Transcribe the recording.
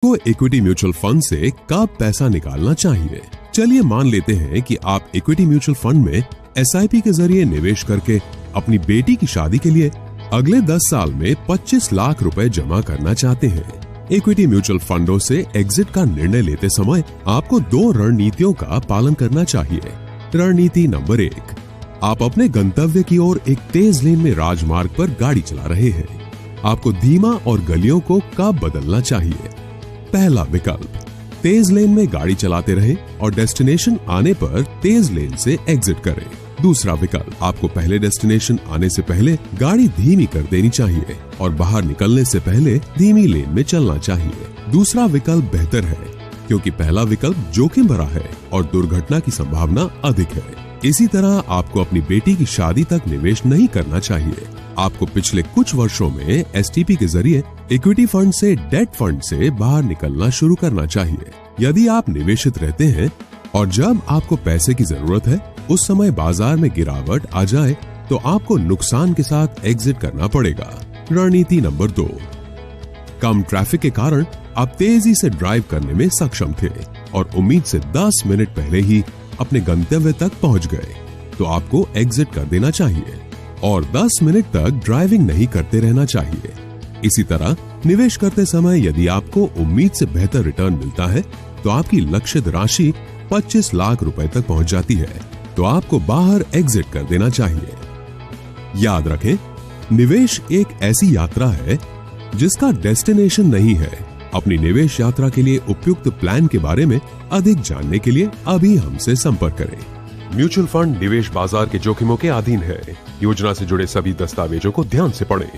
आपको equity mutual fund से कब पैसा निकालना चाहिए? चलिए मान लेते हैं कि आप इक्विटी म्यूचुअल फंड में SIP के जरिए निवेश करके अपनी बेटी की शादी के लिए अगले 10 साल में 25 लाख रुपए जमा करना चाहते हैं। इक्विटी म्यूचुअल फंडों से एग्जिट का निर्णय लेते समय आपको 2 रणनीतियों का पालन करना चाहिए। रणनीति नंबर 1, आप अपने गंतव्य की ओर एक तेज लेन में राजमार्ग पर गाड़ी चला रहे हैं। आपको धीमा और गलियों को कब बदलना चाहिए? पहला विकल्प, तेज लेन में गाड़ी चलाते रहें और डेस्टिनेशन आने पर तेज लेन से एग्जिट करें। दूसरा विकल्प, आपको पहले डेस्टिनेशन आने से पहले गाड़ी धीमी कर देनी चाहिए और बाहर निकलने से पहले धीमी लेन में चलना चाहिए। दूसरा विकल्प बेहतर है क्योंकि पहला विकल्प जोखिम भरा है और दुर्घटना की संभावना अधिक है। इसी तरह आपको अपनी बेटी की शादी तक निवेश नहीं करना चाहिए। आपको पिछले कुछ वर्षों में STP के जरिए इक्विटी फंड से डेट फंड से बाहर निकलना शुरू करना चाहिए। यदि आप निवेशित रहते हैं और जब आपको पैसे की जरूरत है उस समय बाजार में गिरावट आ जाए तो आपको नुकसान के साथ एग्जिट करना पड़ेगा। रणनीति नंबर 2, कम ट्रैफिक के कारण आप तेजी से ड्राइव करने में सक्षम थे और उम्मीद से 10 मिनट पहले ही अपने गंतव्य तक पहुंच गए, तो आपको एग्जिट कर देना चाहिए और 10 मिनट तक ड्राइविंग नहीं करते रहना चाहिए। इसी तरह निवेश करते समय यदि आपको उम्मीद से बेहतर रिटर्न मिलता है तो आपकी लक्षित राशि 25 लाख रुपए तक पहुंच जाती है, तो आपको बाहर एग्जिट कर देना चाहिए। याद रखें, निवेश एक ऐसी यात्रा है जिसका डेस्टिनेशन नहीं है। अपनी निवेश यात्रा के लिए उपयुक्त प्लान के बारे में अधिक जानने के लिए अभी हमसे संपर्क करें। म्यूचुअल फंड निवेश बाजार के जोखिमों के अधीन है। योजना से जुड़े सभी दस्तावेजों को ध्यान से पढ़ें।